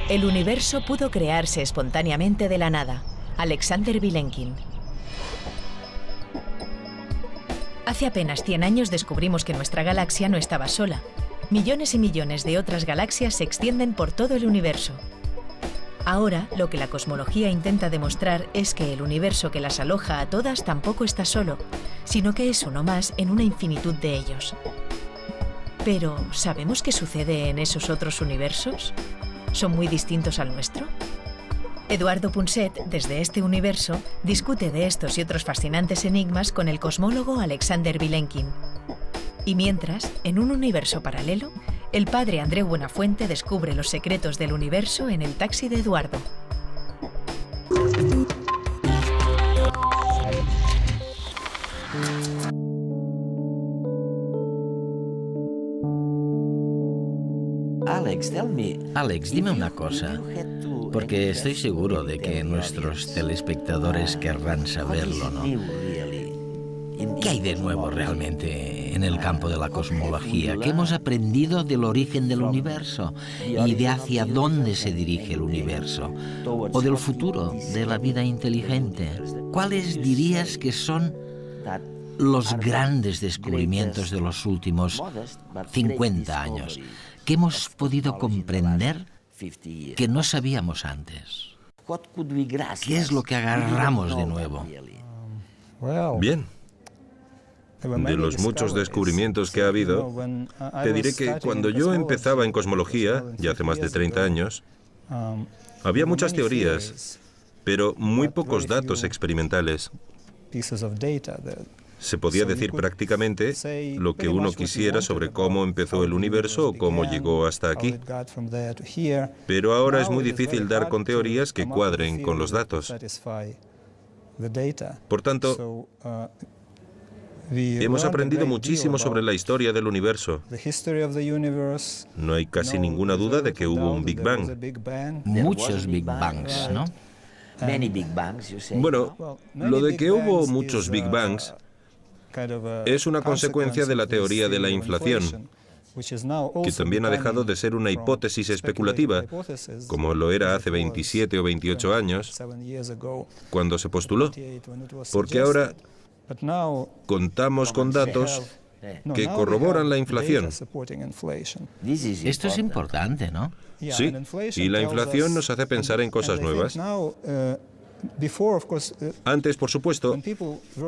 El universo pudo crearse espontáneamente de la nada. Alexander Vilenkin. Hace apenas 100 años descubrimos que nuestra galaxia no estaba sola. Millones y millones de otras galaxias se extienden por todo el universo. Ahora, lo que la cosmología intenta demostrar es que el universo que las aloja a todas tampoco está solo, sino que es uno más en una infinitud de ellos. Pero, ¿sabemos qué sucede en esos otros universos? ¿Son muy distintos al nuestro? Eduardo Punset, desde este universo, discute de estos y otros fascinantes enigmas con el cosmólogo Alexander Vilenkin. Y mientras, en un universo paralelo, el padre Andreu Buenafuente descubre los secretos del universo en el taxi de Eduardo. Alex, dime una cosa, porque estoy seguro de que nuestros telespectadores querrán saberlo, ¿no? ¿Qué hay de nuevo realmente en el campo de la cosmología? ¿Qué hemos aprendido del origen del universo y de hacia dónde se dirige el universo? ¿O del futuro de la vida inteligente? ¿Cuáles dirías que son los grandes descubrimientos de los últimos 50 años que hemos podido comprender que no sabíamos antes? ¿Qué es lo que agarramos de nuevo? Bien. De los muchos descubrimientos que ha habido, te diré que cuando yo empezaba en cosmología, ya hace más de 30 años, había muchas teorías, pero muy pocos datos experimentales. Se podía decir prácticamente lo que uno quisiera sobre cómo empezó el universo o cómo llegó hasta aquí. Pero ahora es muy difícil dar con teorías que cuadren con los datos. Por tanto, hemos aprendido muchísimo sobre la historia del universo. No hay casi ninguna duda de que hubo un Big Bang. Muchos Big Bangs, ¿no? Bueno, lo de que hubo muchos Big Bangs es una consecuencia de la teoría de la inflación, que también ha dejado de ser una hipótesis especulativa, como lo era hace 27 o 28 años, cuando se postuló, porque ahora contamos con datos que corroboran la inflación. Esto es importante, ¿no? Sí, y la inflación nos hace pensar en cosas nuevas. Antes, por supuesto,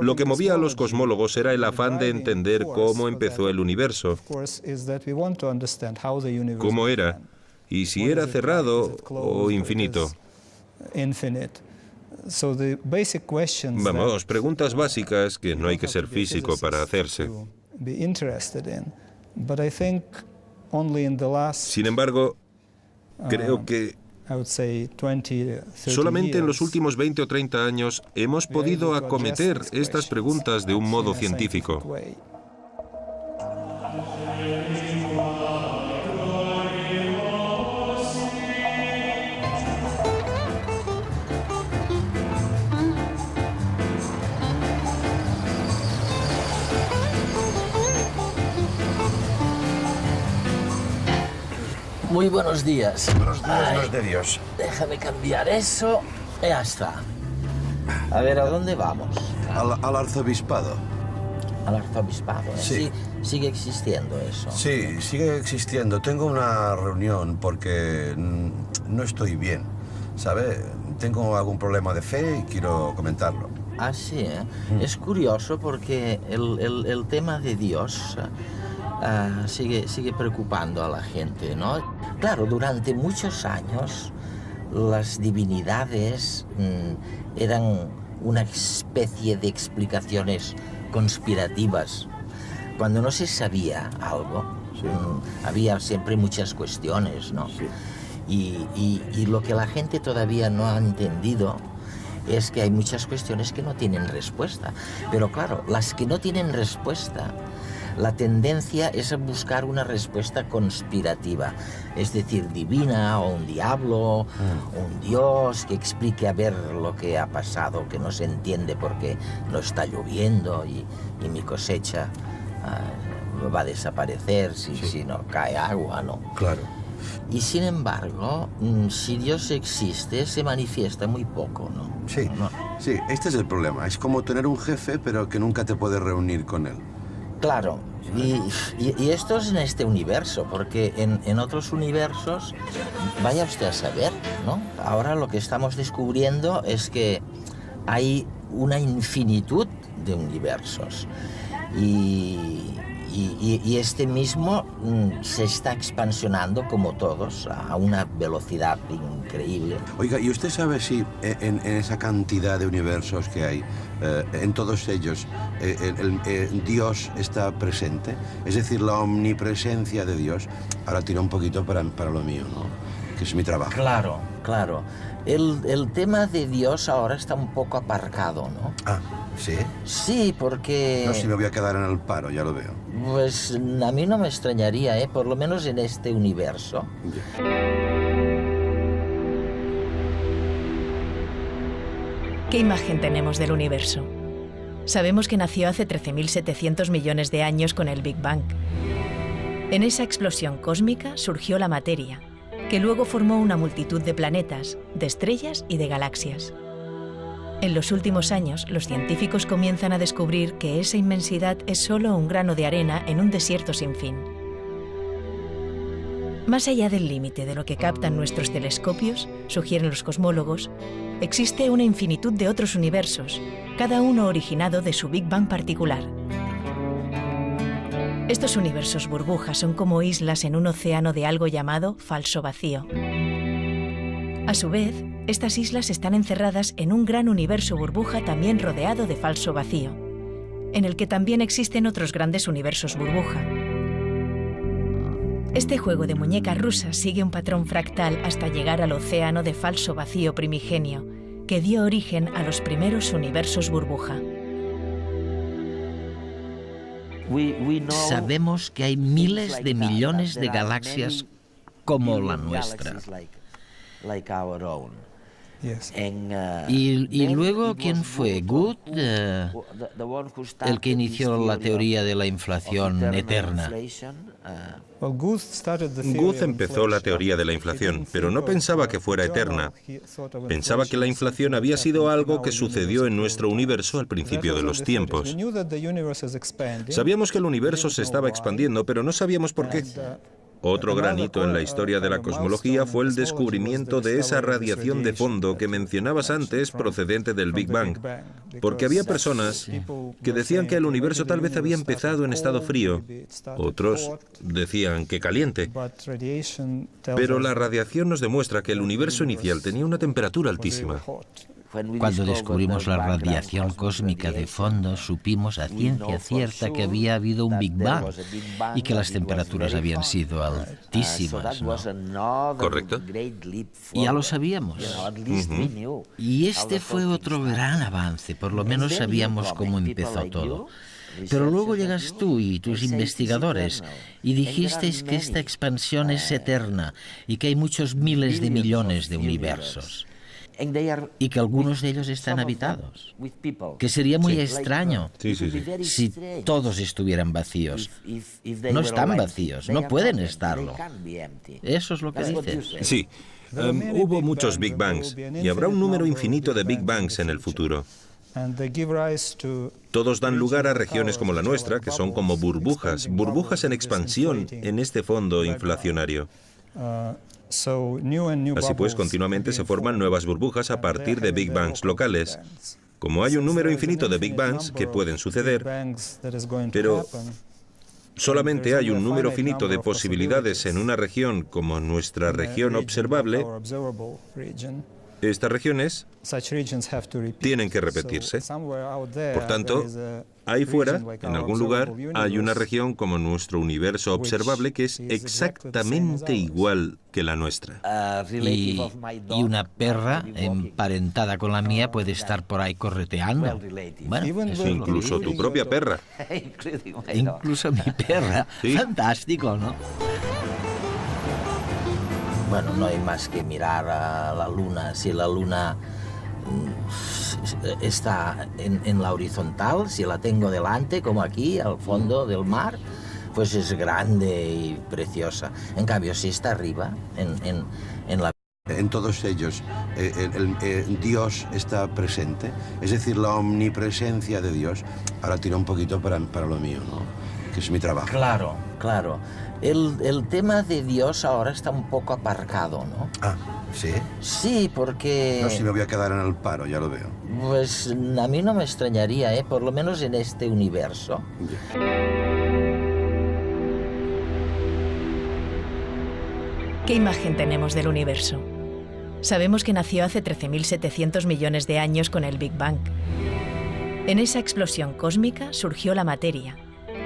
lo que movía a los cosmólogos era el afán de entender cómo empezó el universo, cómo era, y si era cerrado o infinito. Vamos, preguntas básicas que no hay que ser físico para hacerse. Sin embargo, creo que solamente en los últimos 20 o 30 años hemos podido acometer estas preguntas de un modo científico. Muy buenos días. Buenos días, los de Dios. Déjame cambiar eso. Ya está. A ver, ¿a dónde vamos? Al arzobispado. Al arzobispado, ¿eh? Sí. ¿Sigue existiendo eso? Sí, sigue existiendo. Tengo una reunión porque no estoy bien, ¿sabe? Tengo algún problema de fe y quiero comentarlo. Ah, sí, ¿eh? Es curioso porque el tema de Dios sigue preocupando a la gente, ¿no? Claro, durante muchos años las divinidades eran una especie de explicaciones conspirativas. Cuando no se sabía algo, había siempre muchas cuestiones, ¿no? Sí. Y lo que la gente todavía no ha entendido es que hay muchas cuestiones que no tienen respuesta. Pero claro, las que no tienen respuesta, la tendencia es a buscar una respuesta conspirativa, es decir, divina, o un diablo, un dios que explique a ver lo que ha pasado, que no se entiende porque no está lloviendo y mi cosecha va a desaparecer si no cae agua, ¿no? Claro. Y sin embargo, si Dios existe, se manifiesta muy poco, ¿no? Sí, ¿No? sí, este es el problema. Es como tener un jefe, pero que nunca te puedes reunir con él. Claro, y esto es en este universo, porque en otros universos, vaya usted a saber, ¿no? Ahora lo que estamos descubriendo es que hay una infinitud de universos y este mismo se está expansionando como todos a una velocidad increíble. Oiga, ¿y usted sabe si en esa cantidad de universos que hay, en todos ellos, Dios está presente? Es decir, la omnipresencia de Dios. Ahora tira un poquito para lo mío, ¿no? Que es mi trabajo. Claro, claro. El tema de Dios ahora está un poco aparcado, ¿no? Ah, ¿sí? Sí, porque... No, si me voy a quedar en el paro, ya lo veo. Pues a mí no me extrañaría, ¿eh? Por lo menos en este universo. ¿Qué imagen tenemos del universo? Sabemos que nació hace 13.700 millones de años con el Big Bang. En esa explosión cósmica surgió la materia, que luego formó una multitud de planetas, de estrellas y de galaxias. En los últimos años, los científicos comienzan a descubrir que esa inmensidad es solo un grano de arena en un desierto sin fin. Más allá del límite de lo que captan nuestros telescopios, sugieren los cosmólogos, existe una infinitud de otros universos, cada uno originado de su Big Bang particular. Estos universos burbujas son como islas en un océano de algo llamado falso vacío. A su vez, estas islas están encerradas en un gran universo burbuja también rodeado de falso vacío, en el que también existen otros grandes universos burbuja. Este juego de muñecas rusas sigue un patrón fractal hasta llegar al océano de falso vacío primigenio, que dio origen a los primeros universos burbuja. Sabemos que hay miles de millones de galaxias como la nuestra. Y luego, ¿quién fue? ¿Good? El que inició la teoría de la inflación eterna. Guth empezó la teoría de la inflación, pero no pensaba que fuera eterna. Pensaba que la inflación había sido algo que sucedió en nuestro universo al principio de los tiempos. Sabíamos que el universo se estaba expandiendo, pero no sabíamos por qué. Otro gran hito en la historia de la cosmología fue el descubrimiento de esa radiación de fondo que mencionabas antes procedente del Big Bang, porque había personas que decían que el universo tal vez había empezado en estado frío, otros decían que caliente, pero la radiación nos demuestra que el universo inicial tenía una temperatura altísima. Cuando descubrimos la radiación cósmica de fondo, supimos a ciencia cierta que había habido un Big Bang y que las temperaturas habían sido altísimas, ¿no? ¿Correcto? Ya lo sabíamos. Y este fue otro gran avance, por lo menos sabíamos cómo empezó todo. Pero luego llegas tú y tus investigadores y dijisteis que esta expansión es eterna y que hay muchos miles de millones de universos. Y que algunos de ellos están habitados. Que sería muy extraño si todos estuvieran vacíos. No están vacíos, no pueden estarlo. Eso es lo que dices. Sí, hubo muchos Big Bangs y habrá un número infinito de Big Bangs en el futuro. Todos dan lugar a regiones como la nuestra, que son como burbujas, burbujas en expansión en este fondo inflacionario. Así pues, continuamente se forman nuevas burbujas a partir de Big Bangs locales. Como hay un número infinito de Big Bangs que pueden suceder, pero solamente hay un número finito de posibilidades en una región como nuestra región observable, estas regiones tienen que repetirse. Por tanto, ahí fuera, en algún lugar, hay una región como nuestro universo observable que es exactamente igual que la nuestra. Y una perra emparentada con la mía puede estar por ahí correteando. Bueno, eso incluso tu propia perra. Incluso mi perra. ¿Sí? Fantástico, ¿no? Bueno, no hay más que mirar a la luna. Si la luna está en la horizontal, si la tengo delante, como aquí, al fondo del mar, pues es grande y preciosa. En cambio, si está arriba, en la... En todos ellos Dios está presente, es decir, la omnipresencia de Dios. Ahora tira un poquito para lo mío, ¿no? Que es mi trabajo. Claro, claro. El tema de Dios ahora está un poco aparcado, ¿no? Ah, ¿sí? Sí, porque... No, si me voy a quedar en el paro, ya lo veo. Pues a mí no me extrañaría, por lo menos en este universo. ¿Qué imagen tenemos del universo? Sabemos que nació hace 13.700 millones de años con el Big Bang. En esa explosión cósmica surgió la materia,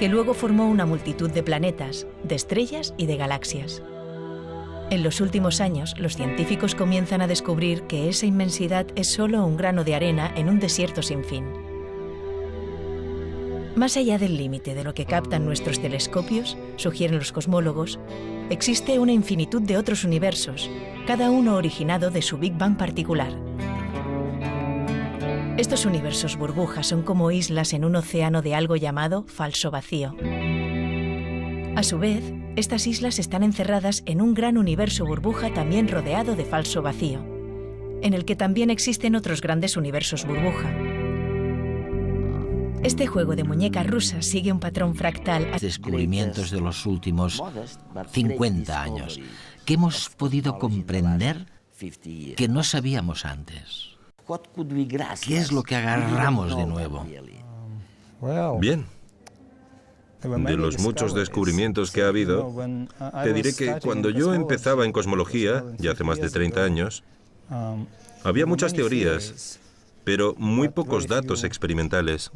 que luego formó una multitud de planetas, de estrellas y de galaxias. En los últimos años, los científicos comienzan a descubrir que esa inmensidad es solo un grano de arena en un desierto sin fin. Más allá del límite de lo que captan nuestros telescopios, sugieren los cosmólogos, existe una infinitud de otros universos, cada uno originado de su Big Bang particular. Estos universos burbujas son como islas en un océano de algo llamado falso vacío. A su vez, estas islas están encerradas en un gran universo burbuja también rodeado de falso vacío, en el que también existen otros grandes universos burbuja. Este juego de muñecas rusas sigue un patrón fractal. Descubrimientos de los últimos 50 años, que hemos podido comprender que no sabíamos antes. ¿Qué es lo que agarramos de nuevo? Bien. De los muchos descubrimientos que ha habido, te diré que cuando yo empezaba en cosmología, ya hace más de 30 años, había muchas teorías, pero muy pocos datos experimentales.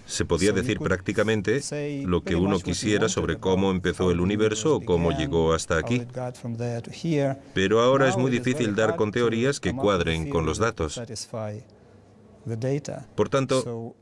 Se podía decir prácticamente lo que uno quisiera sobre cómo empezó el universo o cómo llegó hasta aquí. Pero ahora es muy difícil dar con teorías que cuadren con los datos. Por tanto,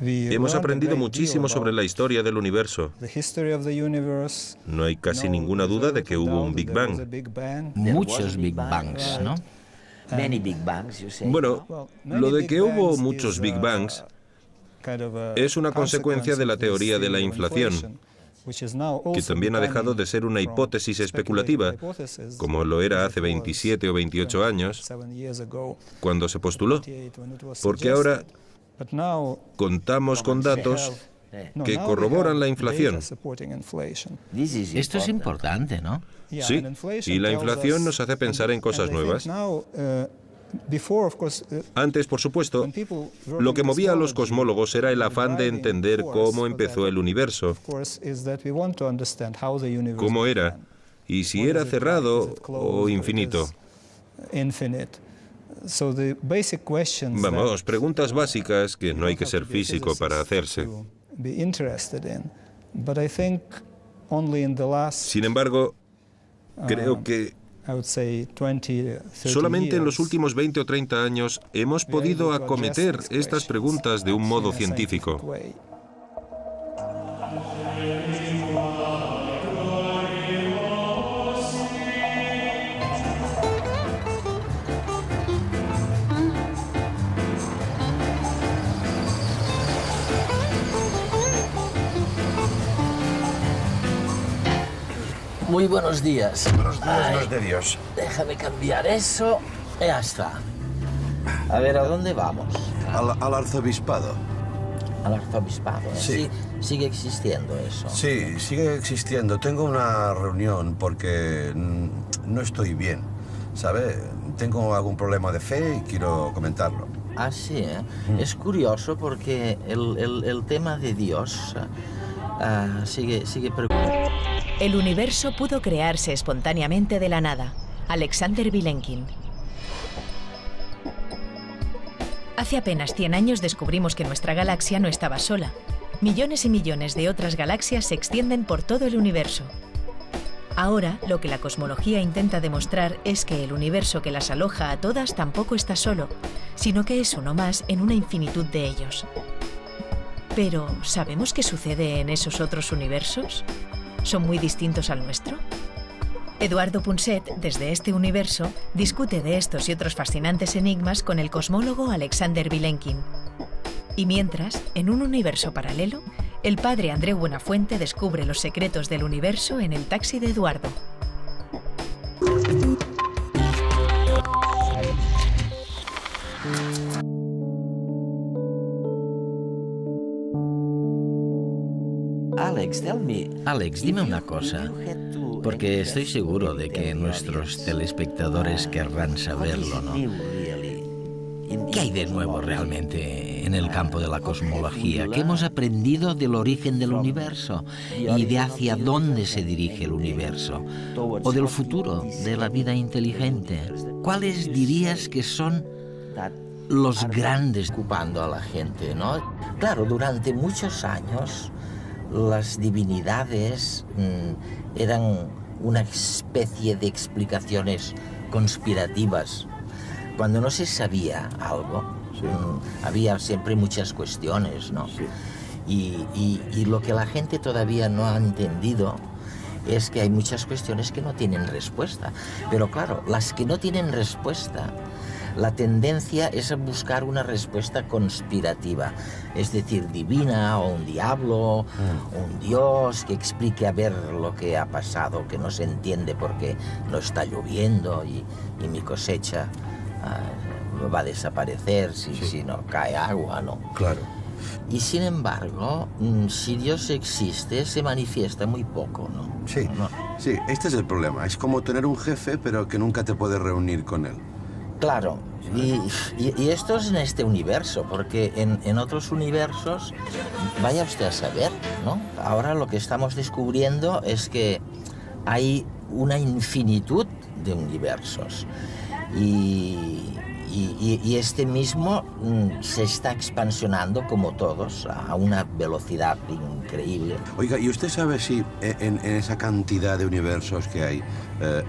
hemos aprendido muchísimo sobre la historia del universo. No hay casi ninguna duda de que hubo un Big Bang. Muchos Big Bangs, ¿no? Bueno, lo de que hubo muchos Big Bangs es una consecuencia de la teoría de la inflación, que también ha dejado de ser una hipótesis especulativa, como lo era hace 27 o 28 años, cuando se postuló, porque ahora contamos con datos que corroboran la inflación. Esto es importante, ¿no? Sí, y la inflación nos hace pensar en cosas nuevas. Antes, por supuesto, lo que movía a los cosmólogos era el afán de entender cómo empezó el universo, cómo era, y si era cerrado o infinito. Vamos, preguntas básicas que no hay que ser físico para hacerse. Sin embargo, creo que solamente en los últimos 20 o 30 años hemos podido acometer estas preguntas de un modo científico. Muy buenos días. Buenos días, los de Dios. Déjame cambiar eso. Ya está. A ver, ¿a dónde vamos? Al arzobispado. Al arzobispado. Sí. ¿Sigue existiendo eso? Sí, sigue existiendo. Tengo una reunión porque no estoy bien, ¿sabe? Tengo algún problema de fe y quiero comentarlo. Ah, sí, ¿eh? Es curioso porque el tema de Dios sigue preocupando. El universo pudo crearse espontáneamente de la nada. Alexander Vilenkin. Hace apenas 100 años descubrimos que nuestra galaxia no estaba sola. Millones y millones de otras galaxias se extienden por todo el universo. Ahora, lo que la cosmología intenta demostrar es que el universo que las aloja a todas tampoco está solo, sino que es uno más en una infinitud de ellos. Pero, ¿sabemos qué sucede en esos otros universos? ¿Son muy distintos al nuestro? Eduardo Punset, desde este universo, discute de estos y otros fascinantes enigmas con el cosmólogo Alexander Vilenkin. Y mientras, en un universo paralelo, el padre Andreu Buenafuente descubre los secretos del universo en el taxi de Eduardo. Alex, dime una cosa, porque estoy seguro de que nuestros telespectadores querrán saberlo, ¿no? ¿Qué hay de nuevo realmente en el campo de la cosmología? ¿Qué hemos aprendido del origen del universo y de hacia dónde se dirige el universo? ¿O del futuro de la vida inteligente? ¿Cuáles dirías que son los grandes ocupando a la gente, ¿no? Claro, durante muchos años las divinidades eran una especie de explicaciones conspirativas. Cuando no se sabía algo, había siempre muchas cuestiones, ¿no? Sí. Y lo que la gente todavía no ha entendido es que hay muchas cuestiones que no tienen respuesta. Pero claro, las que no tienen respuesta, la tendencia es a buscar una respuesta conspirativa, es decir, divina, o un diablo, un dios que explique a ver lo que ha pasado, que no se entiende porque no está lloviendo y mi cosecha va a desaparecer si no cae agua, ¿no? Claro. Y sin embargo, si Dios existe, se manifiesta muy poco, ¿no? Sí, ¿no? Sí, este es el problema. Es como tener un jefe, pero que nunca te puedes reunir con él. Claro, y esto es en este universo, porque en otros universos, vaya usted a saber, ¿no? Ahora lo que estamos descubriendo es que hay una infinitud de universos. Y este mismo se está expansionando, como todos, a una velocidad increíble. Oiga, ¿y usted sabe si en esa cantidad de universos que hay,